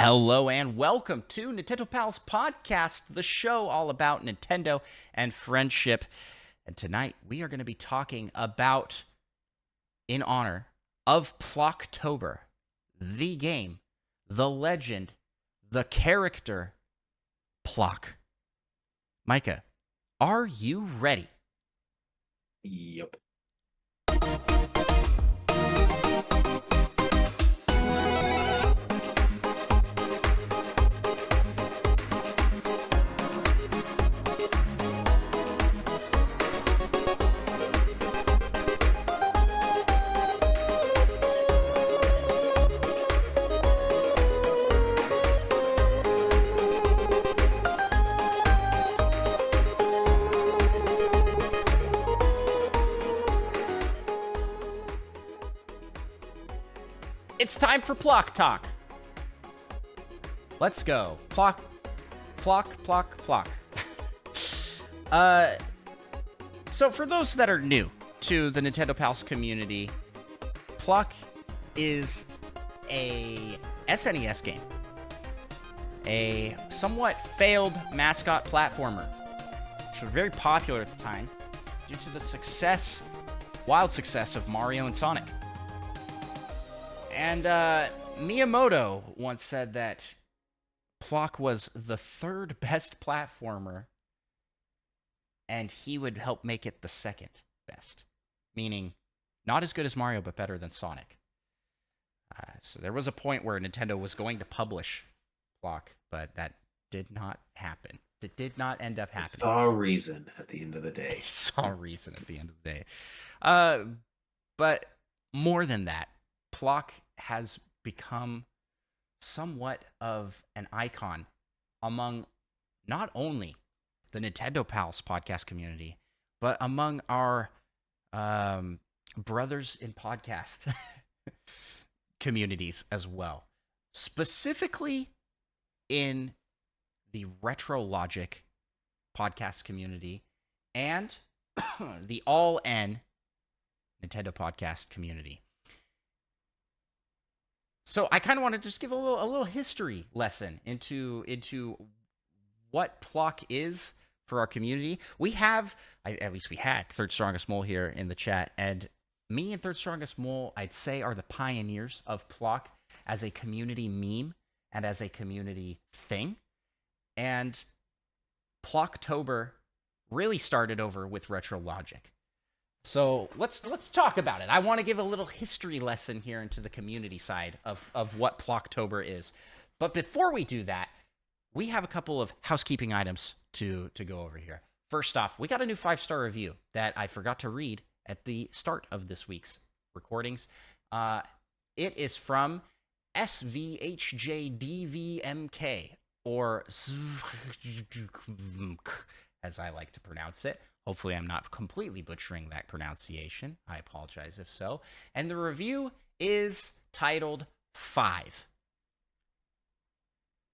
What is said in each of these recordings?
Hello and welcome to Nintendo Pals Podcast, the show all about Nintendo and friendship. And tonight we are going to be talking about, in honor of Ploktober, the game, the legend, the character, Plok. Micah, are you ready? Yep. It's time for Plok Talk. Let's go. Plok. So for those that are new to the Nintendo Pals community, Plok is a SNES game. A somewhat failed mascot platformer, which was very popular at the time due to the wild success of Mario and Sonic. And Miyamoto once said that Plok was the third best platformer, and he would help make it the second best, meaning not as good as Mario, but better than Sonic. So there was a point where Nintendo was going to publish Plok, but that did not happen. It did not end up happening. Saw a reason at the end of the day. Saw a reason at the end of the day. But more than that, Plok has become somewhat of an icon among not only the Nintendo Pals podcast community, but among our brothers in podcast communities as well. Specifically in the Retro Logic podcast community and the All N Nintendo podcast community. So I kind of want to just give a little history lesson into what Plok is for our community. We have, at least we had, Third Strongest Mole here in the chat, and me and Third Strongest Mole, I'd say, are the pioneers of Plok as a community meme and as a community thing. And Ploktober really started over with Retro Logic. So let's talk about it. I want to give a little history lesson here into the community side of what Ploktober is. But before we do that, we have a couple of housekeeping items to go over here. First off, we got a new 5-star review that I forgot to read at the start of this week's recordings. It is from SVHJDVMK, or as I like to pronounce it. Hopefully I'm not completely butchering that pronunciation. I apologize if so. And the review is titled 5,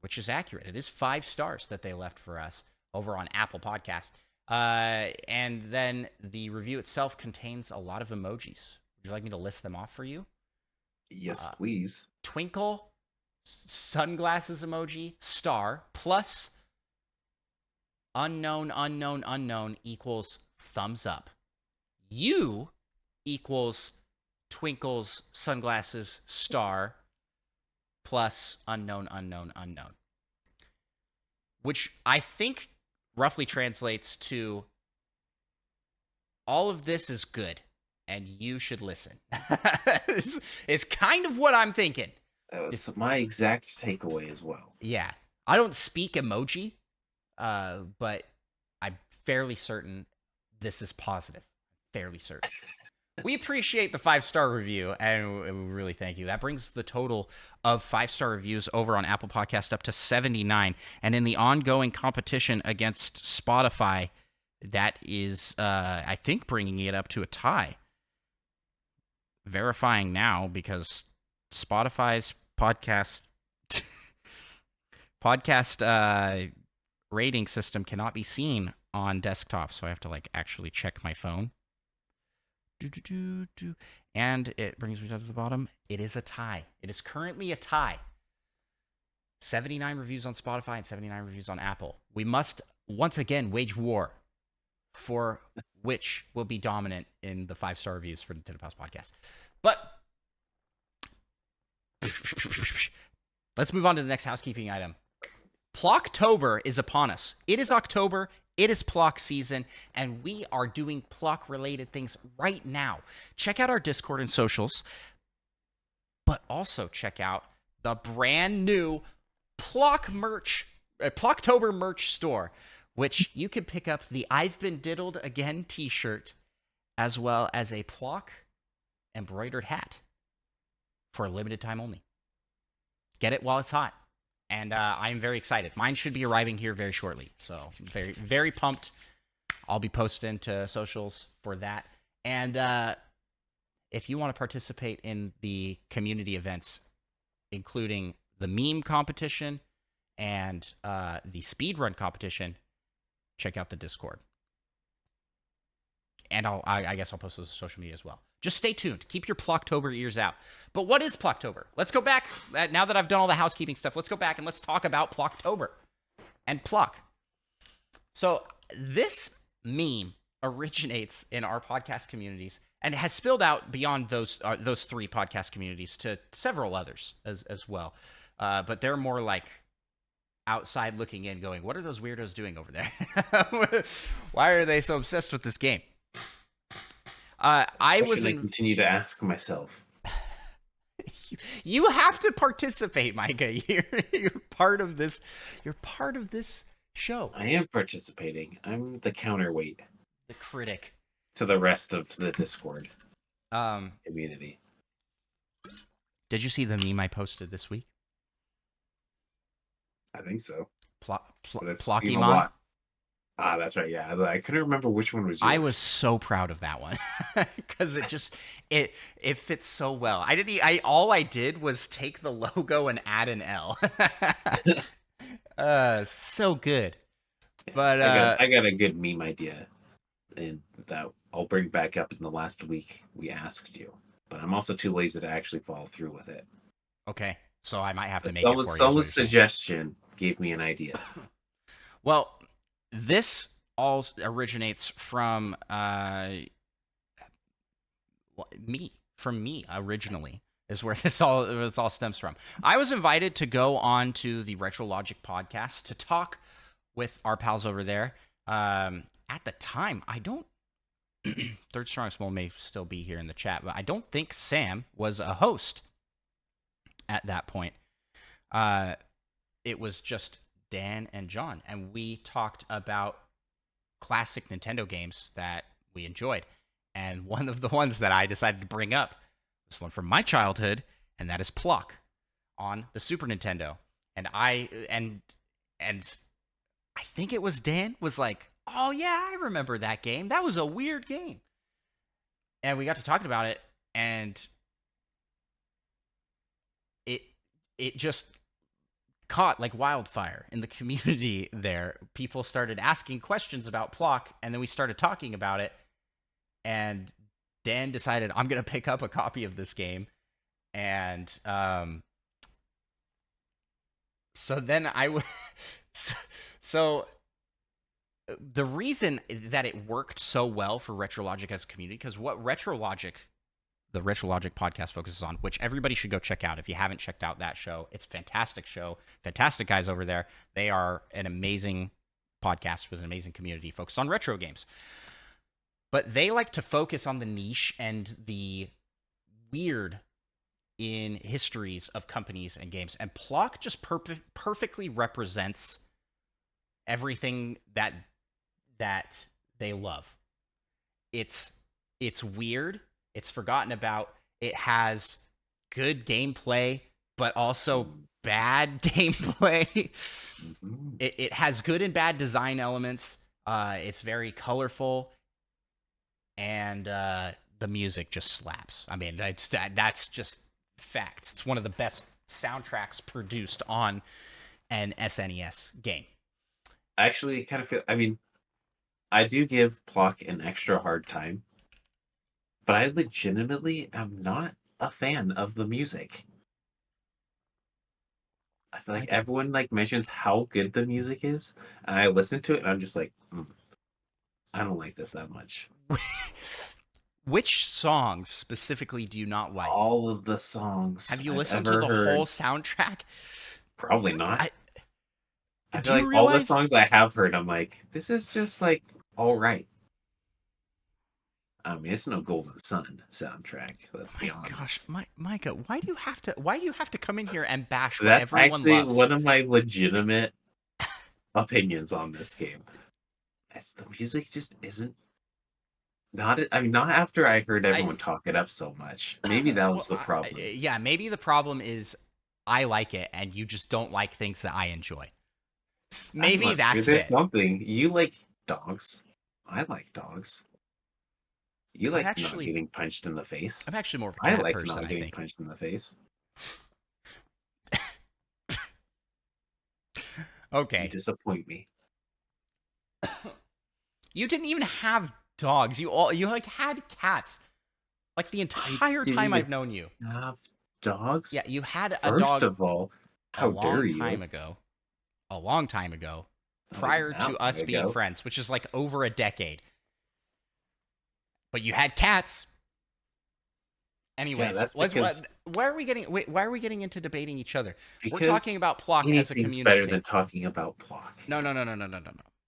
which is accurate. It is 5 stars that they left for us over on Apple Podcast. And then the review itself contains a lot of emojis. Would you like me to list them off for you? Yes, please. Twinkle, sunglasses emoji, star, plus unknown equals thumbs up. You equals twinkles, sunglasses, star, plus unknown. Which I think roughly translates to all of this is good and you should listen. It's kind of what I'm thinking. That was my exact takeaway as well. Yeah. I don't speak emoji, but I'm fairly certain this is positive. Fairly certain. We appreciate the 5-star review, and we really thank you. That brings the total of 5-star reviews over on Apple Podcast up to 79. And in the ongoing competition against Spotify, that is, I think, bringing it up to a tie. Verifying now, because Spotify's podcast rating system cannot be seen on desktop, so I have to actually check my phone. And it brings me down to the bottom. It is a tie. It is currently a tie. 79 reviews on Spotify and 79 reviews on Apple. We must once again wage war for which will be dominant in the 5-star reviews for Nintendo Pals podcast. But let's move on to the next housekeeping item. PLOKtober is upon us. It is October. It is Plok season, and we are doing Plok-related things right now. Check out our Discord and socials, but also check out the brand new PLOKtober merch store, which you can pick up the I've Been Diddled Again t-shirt, as well as a Plok embroidered hat for a limited time only. Get it while it's hot. And I'm very excited. Mine should be arriving here very shortly. So very, very pumped. I'll be posting to socials for that. And if you want to participate in the community events, including the meme competition and the speedrun competition, check out the Discord. And I guess I'll post those to social media as well. Just stay tuned. Keep your PLOKtober ears out. But what is PLOKtober? Let's go back. Now that I've done all the housekeeping stuff, let's go back and let's talk about PLOKtober and Plok. So this meme originates in our podcast communities and has spilled out beyond those 3 podcast communities to several others as well. But they're more like outside looking in going, what are those weirdos doing over there? Why are they so obsessed with this game? I continue to ask myself. You have to participate, Micah. You're part of this. You're part of this show. I am participating. I'm the counterweight. The critic. To the rest of the Discord community. Did you see the meme I posted this week? I think so. Plokimon. Ah, that's right. Yeah, I couldn't remember which one was yours. I was so proud of that one because it fits so well. All I did was take the logo and add an L. So good. But I got a good meme idea, and that I'll bring back up in the last week we asked you. But I'm also too lazy to actually follow through with it. Okay, so I might have to make it for you. Someone's suggestion gave me an idea. Well, this all originates from me. From me originally is where this all stems from. I was invited to go on to the Retro Logic podcast to talk with our pals over there. At the time, I don't. Third Strongest Mole may still be here in the chat, but I don't think Sam was a host at that point. It was just Dan and John, and we talked about classic Nintendo games that we enjoyed. And one of the ones that I decided to bring up was one from my childhood, and that is Plok on the Super Nintendo. And I think it was Dan was like, "Oh yeah, I remember that game. That was a weird game." And we got to talking about it, and it just caught like wildfire in the community there. People started asking questions about Plok, and then we started talking about it, and Dan decided, I'm going to pick up a copy of this game. And so then so the reason that it worked so well for Retro Logic as a community, because what the Retro Logic podcast focuses on, which everybody should go check out if you haven't checked out that show. It's a fantastic show. Fantastic guys over there. They are an amazing podcast with an amazing community focused on retro games. But they like to focus on the niche and the weird in histories of companies and games. And Plok just perfectly represents everything that they love. It's weird. It's forgotten about. It has good gameplay, but also bad gameplay. It has good and bad design elements. It's very colorful, and the music just slaps. I mean, that's just facts. It's one of the best soundtracks produced on an SNES game. I actually kind of feel, I mean, I do give Plok an extra hard time, but I legitimately am not a fan of the music. I feel like Like, everyone like mentions how good the music is, and I listen to it, and I'm just like, I don't like this that much. which songs specifically do you not like? All of the songs Have you I've listened to ever the whole heard, soundtrack? probably not. I I do feel you like all the realize? songs I have heard, I'm like, this is just like all right. I mean, it's no Golden Sun soundtrack. Let's be My gosh, honest. Micah, why do you have to come in here and bash what That's everyone actually loves? one of my legitimate opinions on this game. The music just isn't not. I mean, not after I heard I everyone talk it up so much. Maybe that well, was the problem. yeah, maybe the problem is I like it and you just don't like things that I enjoy. That's Maybe not true. that's There's it. something you like dogs. I like dogs. You I'm like not actually getting punched in the face. I'm actually more of a I cat like person, not I getting think. punched in the face. You Okay. disappoint me. You didn't even have dogs. You like had cats. Like the I entire time didn't I've known you. have dogs. Yeah, you had a First dog of all, a how dare long you? time ago. A long time ago. Not even Prior that to long us being ago. friends, which is like over a decade. But you had cats. Yeah, Anyways, that's because why are we getting into debating each other? We're talking because about Plok as a anything's better community. than talking about Plok. No.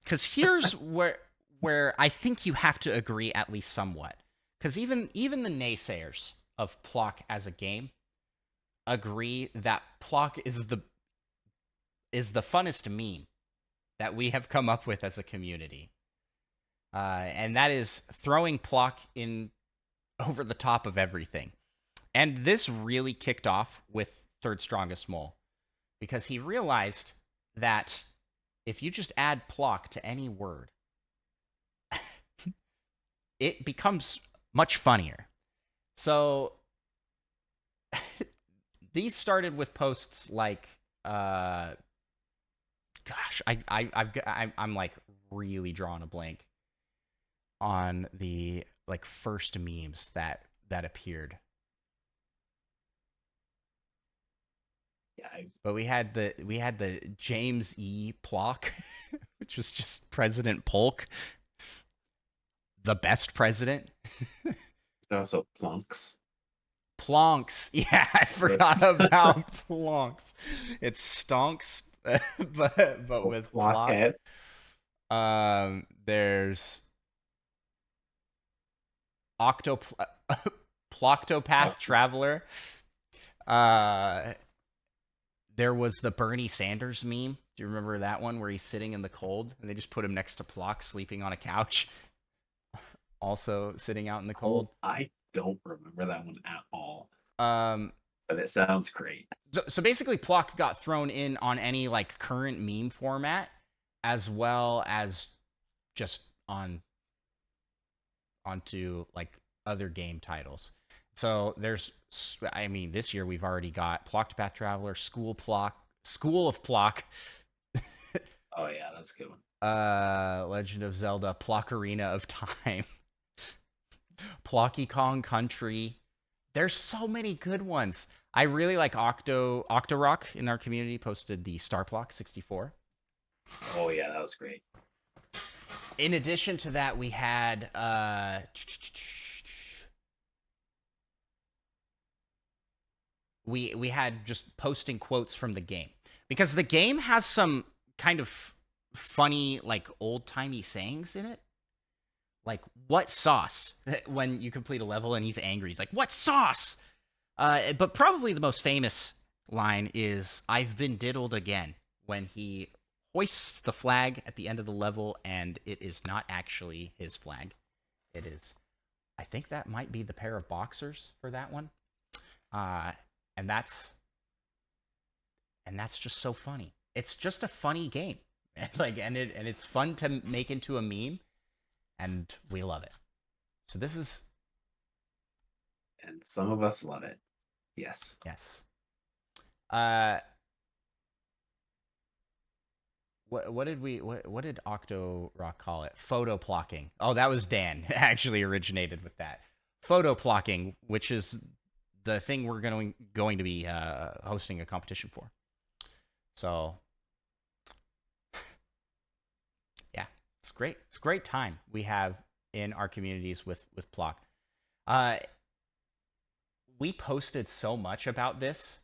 Because here's where I think you have to agree at least somewhat. Because even the naysayers of Plok as a game agree that Plok is the funnest meme that we have come up with as a community, and that is throwing Plok in over the top of everything. And this really kicked off with Third Strongest Mole because he realized that if you just add Plok to any word, it becomes much funnier. So these started with posts like, gosh, I'm like really drawing a blank on the like first memes that appeared. Yeah, But we had the James E. Plok, which was just President Polk, the best president. also Plunks. Plonks. Yeah, I forgot about Plonks. It's stonks, but with Plok. Blockhead. There's Octo Ploktopath Traveler. Uh, there was the Bernie Sanders meme. Do you remember that one where he's sitting in the cold and they just put him next to Plok sleeping on a couch, also sitting out in the cold? Oh, I don't remember that one at all, Um, but it sounds great. so basically, Plok got thrown in on any like current meme format, as well as just onto like other game titles. So there's, I mean, this year we've already got Ploktopath Traveler, School of Plok, Oh yeah, that's a good one. Legend of Zelda, Plok-arena of Time, Plocky Kong Country. There's so many good ones. I really like Octorock in our community posted the Star Plok 64. Oh yeah, that was great. In addition to that, we had we had just posting quotes from the game because the game has some kind of funny like old-timey sayings in it. Like what sauce when you complete a level and he's angry. He's like, "What sauce?" But probably the most famous line is "I've been diddled again" when he hoists the flag at the end of the level and it is not actually his flag. It is, I think that might be the pair of boxers for that one. Uh, and that's just so funny. It's just a funny game. Like and it's fun to make into a meme and we love it. So this is And some of us love it. Yes. yes. Uh what did what did Octo Rock call it? Photo plocking. Oh, that was Dan actually originated with that. Photo plocking, which is the thing we're going to be hosting a competition for. So yeah, it's great. It's a great time we have in our communities with Plok. We posted so much about this,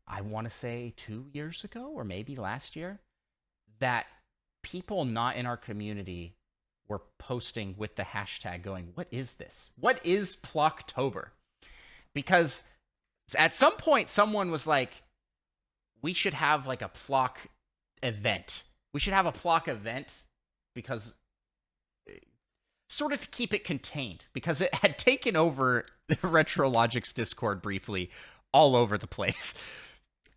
I want to say 2 years ago or maybe last year, that people not in our community were posting with the hashtag going, what is this? What is PLOKtober? Because at some point someone was like, we should have like a Plok event. We should have a Plok event because sort of to keep it contained, because it had taken over RetroLogic's Discord briefly all over the place.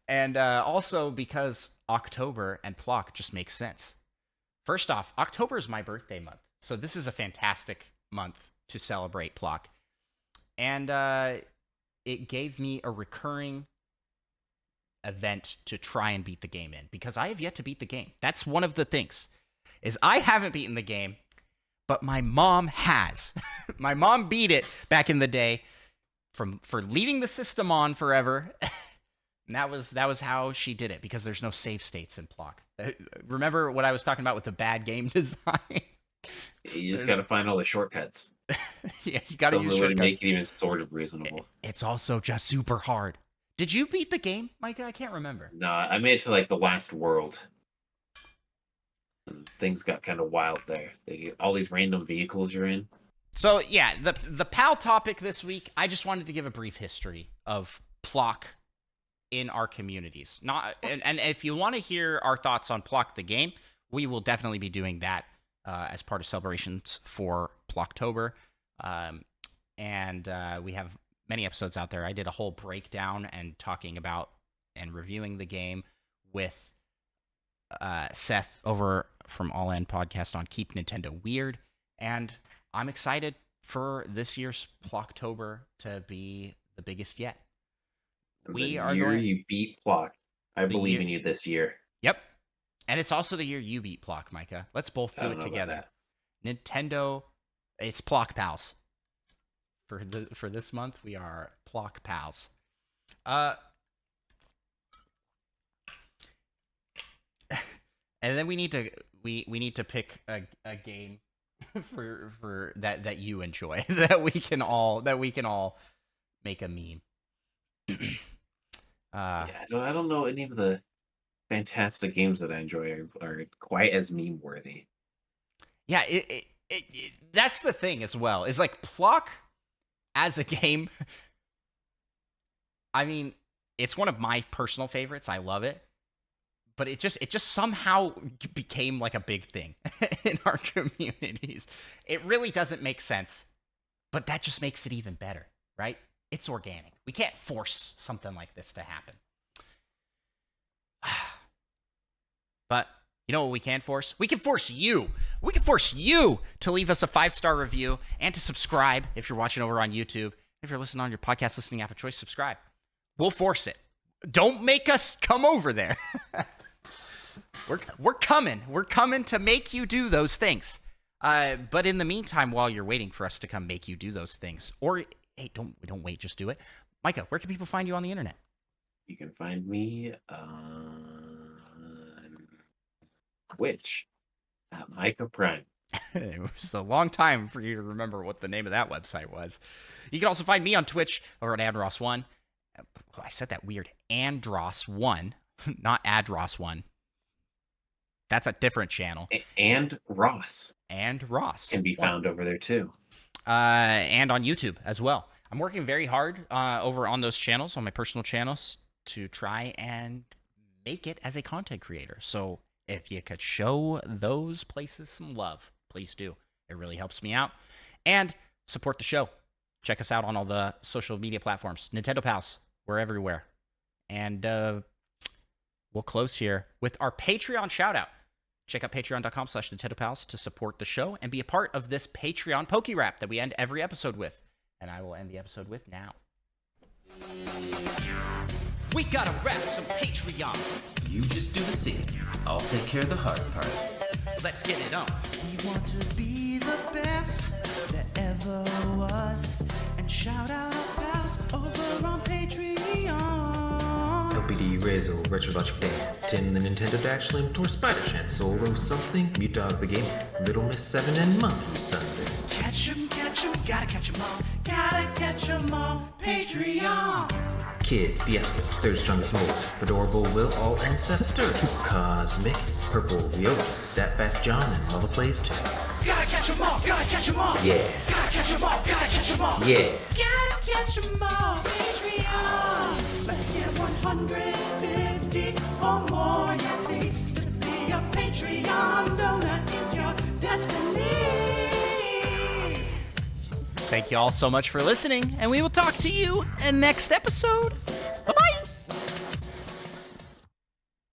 And also because October and Plok just makes sense. First off, October is my birthday month, so this is a fantastic month to celebrate Plok. And it gave me a recurring event to try and beat the game in, because I have yet to beat the game. That's one of the things, is I haven't beaten the game, but my mom has. My mom beat it back in the day for leaving the system on forever. And that was how she did it, because there's no save states in Plok. Remember what I was talking about with the bad game design? You just got to find all the shortcuts. Yeah, you got to use shortcuts to make it even sort of reasonable. It's also just super hard. Did you beat the game, Micah? I can't remember. No, I made it to like the last world. And things got kind of wild there. All these random vehicles you're in. So yeah, the PAL topic this week, I just wanted to give a brief history of Plok in our communities. And if you want to hear our thoughts on Plok the game, we will definitely be doing that as part of celebrations for PLOKtober. And we have many episodes out there. I did a whole breakdown and talking about and reviewing the game with Seth over from All In Podcast on Keep Nintendo Weird. And I'm excited for this year's PLOKtober to be the biggest yet. You beat Plok. I believe in you this year. Yep. And it's also the year you beat Plok, Micah. Let's both do it together. Nintendo, it's Plok Pals. For this month, we are Plok Pals. And then we need to pick a game for that you enjoy, that we can all make a meme. I don't know any of the fantastic games that I enjoy are quite as meme worthy. Yeah, that's the thing as well. Is like Plok as a game. I mean, it's one of my personal favorites. I love it, but it just somehow became like a big thing in our communities. It really doesn't make sense, but that just makes it even better, right? It's organic. We can't force something like this to happen. But you know what we can force? We can force you. We can force you to leave us a 5-star review and to subscribe if you're watching over on YouTube. If you're listening on your podcast listening app of choice, subscribe. We'll force it. Don't make us come over there. We're coming. We're coming to make you do those things. But in the meantime, while you're waiting for us to come make you do those things, or hey, don't wait, just do it. Micah, where can people find you on the internet? You can find me on Twitch at Micah Prime. It was a long time for you to remember what the name of that website was. You can also find me on Twitch over at Andros1. I said that weird. Andros1, not Adros1. That's a different channel. And Ross. And Ross. Can be found over there too. And on YouTube as well. I'm working very hard over on those channels, on my personal channels, to try and make it as a content creator. So if you could show those places some love, please do. It really helps me out. And support the show. Check us out on all the social media platforms. Nintendo Pals, we're everywhere. And we'll close here with our Patreon shout out. Check out patreon.com/Nintendo Pals to support the show and be a part of this Patreon Poke Rap that we end every episode with. And I will end the episode with now. We gotta rap some Patreon. You just do the singing. I'll take care of the hard part. Let's get it on. We want to be the best that ever was. And shout out our pals over on Patreon. BD Razzle, Retrologic Dan, Tim the Nintendo Dash, Slim Tor, Spider Chance, Solo something, Mute Dog the Game, Little Miss 7, and Monkey Thunder. Catch 'em, gotta catch 'em all. Gotta catch 'em all. Patreon. Kid, Fiasco, Third Strongest Mole, Fedorable Will, All and Seth Sturgill, Cosmic, Purple, Yoda, That Fast John, and Mother Plays too. Gotta catch 'em all. Gotta catch 'em all. Yeah, Gotta catch 'em all. Gotta catch 'em all. yeah. Gotta catch 'em all. Patreon. Let's get 150 or more. Your face to be a Patreon donor is your destiny. Thank you all so much for listening, and we will talk to you in next episode.